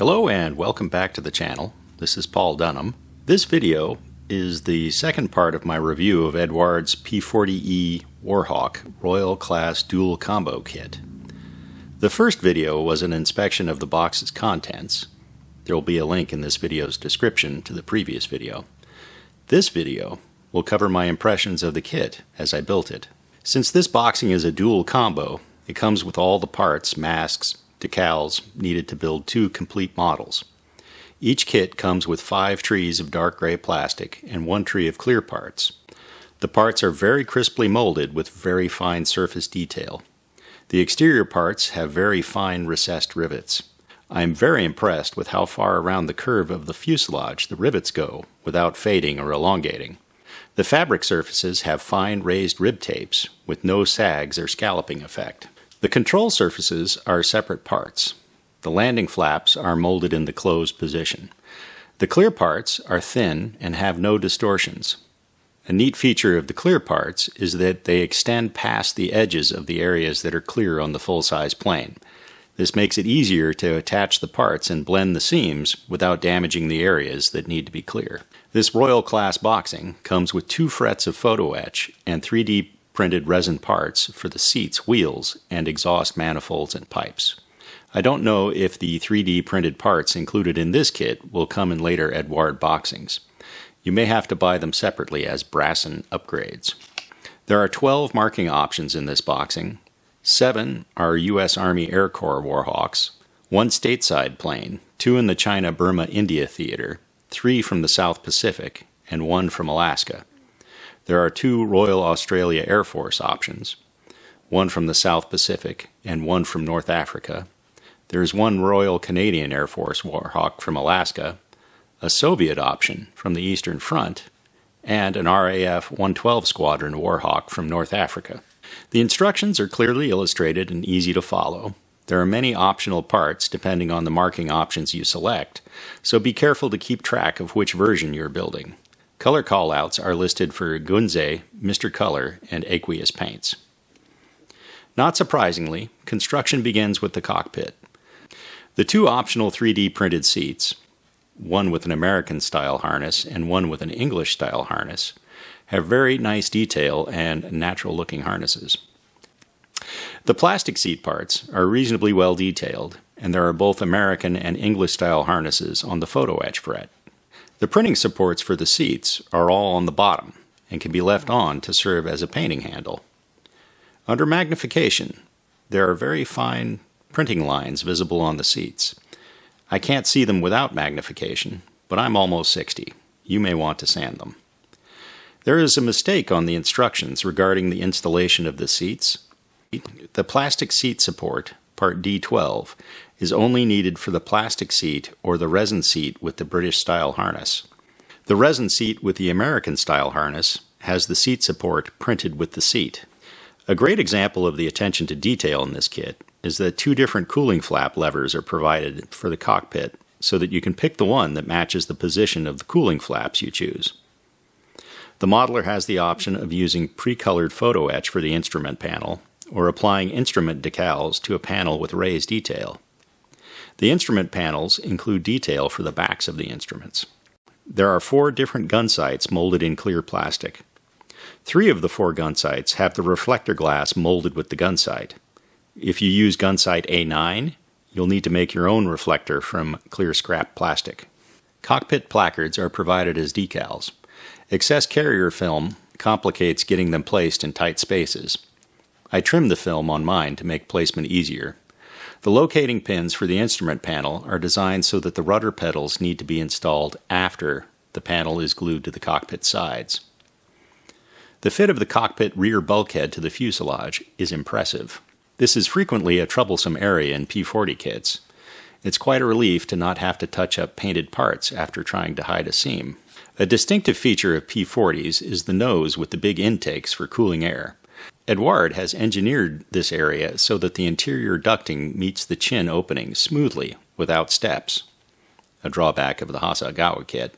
Hello and welcome back to the channel. This is Paul Dunham. This video is the second part of my review of Eduard's P-40E Warhawk Royal Class Dual Combo Kit. The first video was an inspection of the box's contents. There will be a link in this video's description to the previous video. This video will cover my impressions of the kit as I built it. Since this boxing is a dual combo, it comes with all the parts, masks, decals needed to build two complete models. Each kit comes with 5 trees of dark gray plastic and 1 tree of clear parts. The parts are very crisply molded with very fine surface detail. The exterior parts have very fine recessed rivets. I am very impressed with how far around the curve of the fuselage the rivets go without fading or elongating. The fabric surfaces have fine raised rib tapes with no sags or scalloping effect. The control surfaces are separate parts. The landing flaps are molded in the closed position. The clear parts are thin and have no distortions. A neat feature of the clear parts is that they extend past the edges of the areas that are clear on the full-size plane. This makes it easier to attach the parts and blend the seams without damaging the areas that need to be clear. This Royal Class boxing comes with 2 frets of photo etch and 3D printed resin parts for the seats, wheels, and exhaust manifolds and pipes. I don't know if the 3D printed parts included in this kit will come in later Eduard boxings. You may have to buy them separately as Brasson upgrades. There are 12 marking options in this boxing. 7 are U.S. Army Air Corps Warhawks, 1 stateside plane, 2 in the China-Burma-India theater, 3 from the South Pacific, and 1 from Alaska. There are 2 Royal Australia Air Force options, 1 from the South Pacific and 1 from North Africa. There is 1 Royal Canadian Air Force Warhawk from Alaska, a Soviet option from the Eastern Front, and an RAF 112 Squadron Warhawk from North Africa. The instructions are clearly illustrated and easy to follow. There are many optional parts depending on the marking options you select, so be careful to keep track of which version you're building. Color callouts are listed for Gunze, Mr. Color, and aqueous paints. Not surprisingly, construction begins with the cockpit. The 2 optional 3D printed seats, one with an American-style harness and one with an English-style harness, have very nice detail and natural-looking harnesses. The plastic seat parts are reasonably well detailed, and there are both American and English-style harnesses on the photo etch fret. The printing supports for the seats are all on the bottom and can be left on to serve as a painting handle. Under magnification, there are very fine printing lines visible on the seats. I can't see them without magnification, but I'm almost 60. You may want to sand them. There is a mistake on the instructions regarding the installation of the seats. The plastic seat support, part D12, is only needed for the plastic seat or the resin seat with the British-style harness. The resin seat with the American-style harness has the seat support printed with the seat. A great example of the attention to detail in this kit is that 2 different cooling flap levers are provided for the cockpit so that you can pick the one that matches the position of the cooling flaps you choose. The modeler has the option of using pre-colored photo etch for the instrument panel or applying instrument decals to a panel with raised detail. The instrument panels include detail for the backs of the instruments. There are 4 different gun sights molded in clear plastic. 3 of the 4 gun sights have the reflector glass molded with the gun sight. If you use gun sight A9, you'll need to make your own reflector from clear scrap plastic. Cockpit placards are provided as decals. Excess carrier film complicates getting them placed in tight spaces. I trimmed the film on mine to make placement easier. The locating pins for the instrument panel are designed so that the rudder pedals need to be installed after the panel is glued to the cockpit sides. The fit of the cockpit rear bulkhead to the fuselage is impressive. This is frequently a troublesome area in P-40 kits. It's quite a relief to not have to touch up painted parts after trying to hide a seam. A distinctive feature of P-40s is the nose with the big intakes for cooling air. Eduard has engineered this area so that the interior ducting meets the chin opening smoothly without steps, a drawback of the Hasegawa kit.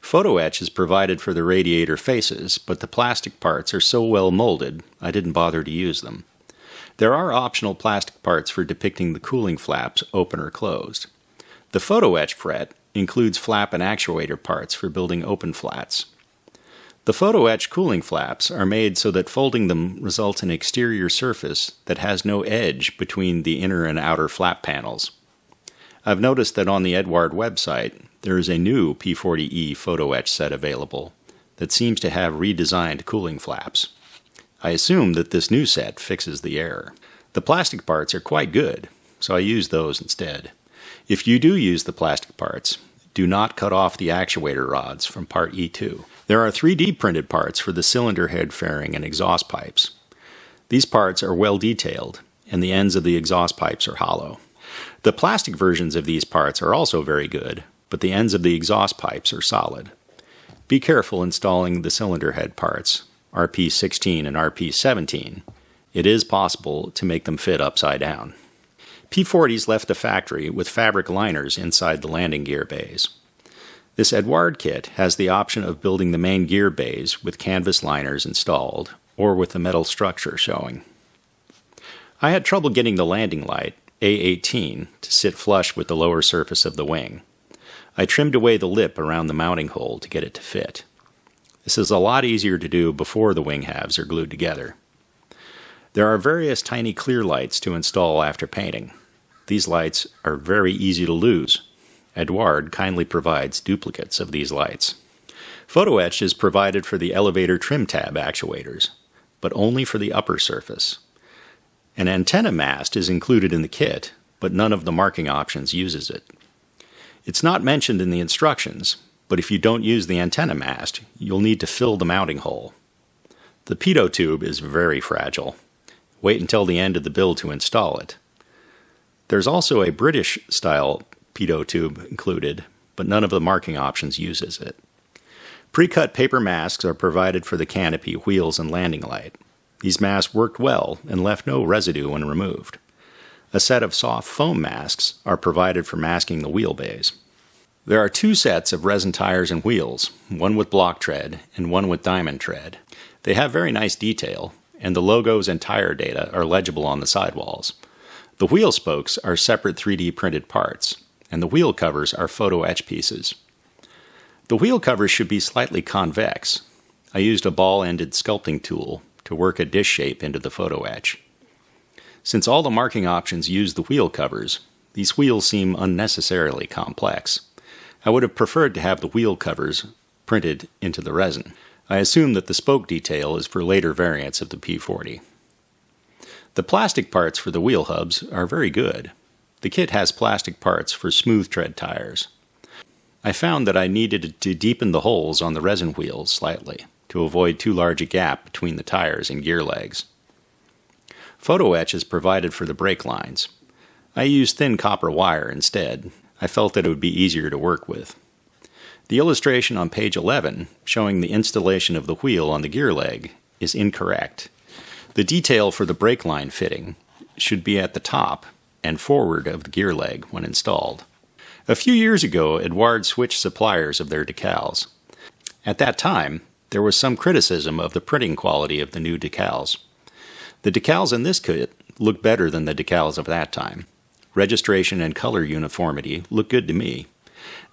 Photo etch is provided for the radiator faces, but the plastic parts are so well molded I didn't bother to use them. There are optional plastic parts for depicting the cooling flaps open or closed. The photo etch fret includes flap and actuator parts for building open flats. The photo etch cooling flaps are made so that folding them results in an exterior surface that has no edge between the inner and outer flap panels. I've noticed that on the Eduard website, there is a new P-40E photo etch set available that seems to have redesigned cooling flaps. I assume that this new set fixes the error. The plastic parts are quite good, so I use those instead. If you do use the plastic parts, do not cut off the actuator rods from part E2. There are 3D printed parts for the cylinder head fairing and exhaust pipes. These parts are well detailed, and the ends of the exhaust pipes are hollow. The plastic versions of these parts are also very good, but the ends of the exhaust pipes are solid. Be careful installing the cylinder head parts, RP16 and RP17. It is possible to make them fit upside down. P-40s left the factory with fabric liners inside the landing gear bays. This Eduard kit has the option of building the main gear bays with canvas liners installed, or with the metal structure showing. I had trouble getting the landing light, A18, to sit flush with the lower surface of the wing. I trimmed away the lip around the mounting hole to get it to fit. This is a lot easier to do before the wing halves are glued together. There are various tiny clear lights to install after painting. These lights are very easy to lose. Eduard kindly provides duplicates of these lights. Photo etch is provided for the elevator trim tab actuators, but only for the upper surface. An antenna mast is included in the kit, but none of the marking options uses it. It's not mentioned in the instructions, but if you don't use the antenna mast, you'll need to fill the mounting hole. The pitot tube is very fragile. Wait until the end of the build to install it. There's also a British-style pitot tube included, but none of the marking options uses it. Pre-cut paper masks are provided for the canopy, wheels, and landing light. These masks worked well and left no residue when removed. A set of soft foam masks are provided for masking the wheel bays. There are two sets of resin tires and wheels, one with block tread and one with diamond tread. They have very nice detail, and the logos and tire data are legible on the sidewalls. The wheel spokes are separate 3D printed parts, and the wheel covers are photo etch pieces. The wheel covers should be slightly convex. I used a ball-ended sculpting tool to work a dish shape into the photo etch. Since all the marking options use the wheel covers, these wheels seem unnecessarily complex. I would have preferred to have the wheel covers printed into the resin. I assume that the spoke detail is for later variants of the P-40. The plastic parts for the wheel hubs are very good. The kit has plastic parts for smooth tread tires. I found that I needed to deepen the holes on the resin wheels slightly to avoid too large a gap between the tires and gear legs. Photo etch is provided for the brake lines. I used thin copper wire instead. I felt that it would be easier to work with. The illustration on page 11, showing the installation of the wheel on the gear leg, is incorrect. The detail for the brake line fitting should be at the top and forward of the gear leg when installed. A few years ago, Eduard switched suppliers of their decals. At that time, there was some criticism of the printing quality of the new decals. The decals in this kit look better than the decals of that time. Registration and color uniformity look good to me.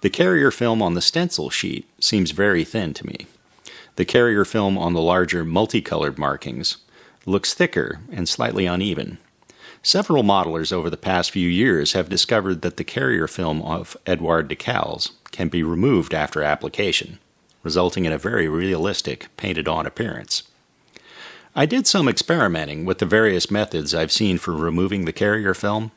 The carrier film on the stencil sheet seems very thin to me. The carrier film on the larger multicolored markings looks thicker and slightly uneven. Several modelers over the past few years have discovered that the carrier film of Eduard decals can be removed after application, resulting in a very realistic painted-on appearance. I did some experimenting with the various methods I've seen for removing the carrier film.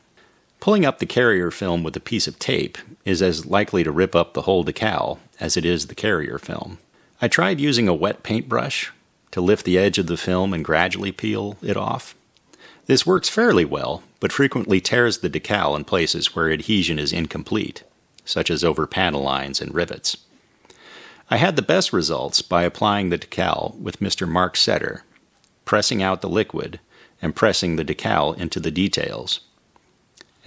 Pulling up the carrier film with a piece of tape is as likely to rip up the whole decal as it is the carrier film. I tried using a wet paintbrush to lift the edge of the film and gradually peel it off. This works fairly well, but frequently tears the decal in places where adhesion is incomplete, such as over panel lines and rivets. I had the best results by applying the decal with Mr. Mark Setter, pressing out the liquid and pressing the decal into the details,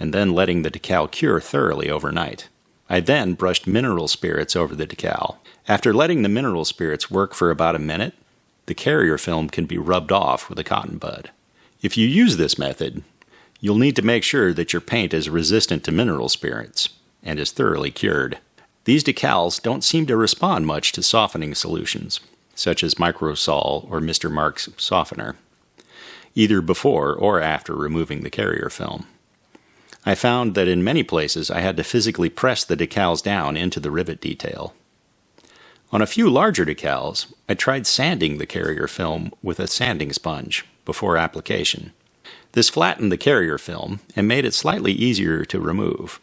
and then letting the decal cure thoroughly overnight. I then brushed mineral spirits over the decal. After letting the mineral spirits work for about a minute, the carrier film can be rubbed off with a cotton bud. If you use this method, you'll need to make sure that your paint is resistant to mineral spirits and is thoroughly cured. These decals don't seem to respond much to softening solutions, such as Microsol or Mr. Mark's softener, either before or after removing the carrier film. I found that in many places I had to physically press the decals down into the rivet detail. On a few larger decals, I tried sanding the carrier film with a sanding sponge before application. This flattened the carrier film and made it slightly easier to remove.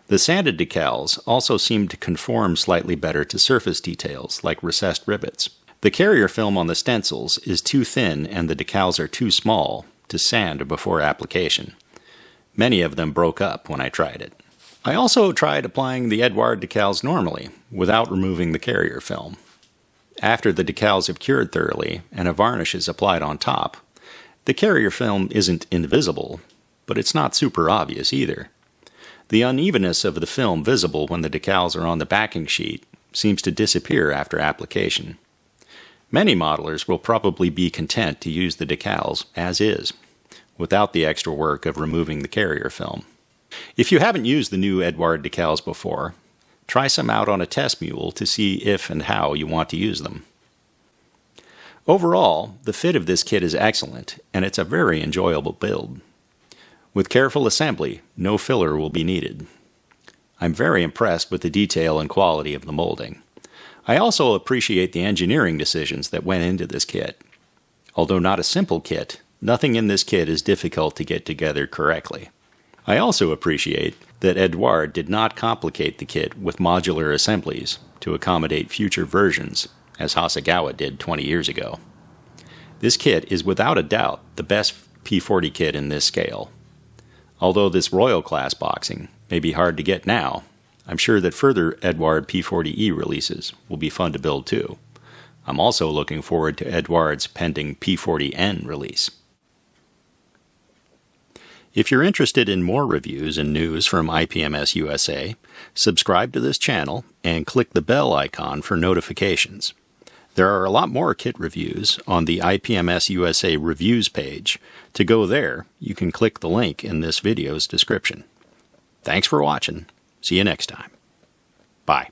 The sanded decals also seemed to conform slightly better to surface details like recessed rivets. The carrier film on the stencils is too thin and the decals are too small to sand before application. Many of them broke up when I tried it. I also tried applying the Eduard decals normally, without removing the carrier film. After the decals have cured thoroughly and a varnish is applied on top, the carrier film isn't invisible, but it's not super obvious either. The unevenness of the film visible when the decals are on the backing sheet seems to disappear after application. Many modelers will probably be content to use the decals as is, without the extra work of removing the carrier film. If you haven't used the new Eduard decals before, try some out on a test mule to see if and how you want to use them. Overall, the fit of this kit is excellent, and it's a very enjoyable build. With careful assembly, no filler will be needed. I'm very impressed with the detail and quality of the molding. I also appreciate the engineering decisions that went into this kit. Although not a simple kit, nothing in this kit is difficult to get together correctly. I also appreciate that Eduard did not complicate the kit with modular assemblies to accommodate future versions, as Hasegawa did 20 years ago. This kit is without a doubt the best P-40 kit in this scale. Although this Royal class boxing may be hard to get now, I'm sure that further Eduard P-40E releases will be fun to build too. I'm also looking forward to Eduard's pending P-40N release. If you're interested in more reviews and news from IPMS USA, subscribe to this channel and click the bell icon for notifications. There are a lot more kit reviews on the IPMS USA Reviews page. To go there, you can click the link in this video's description. Thanks for watching. See you next time. Bye.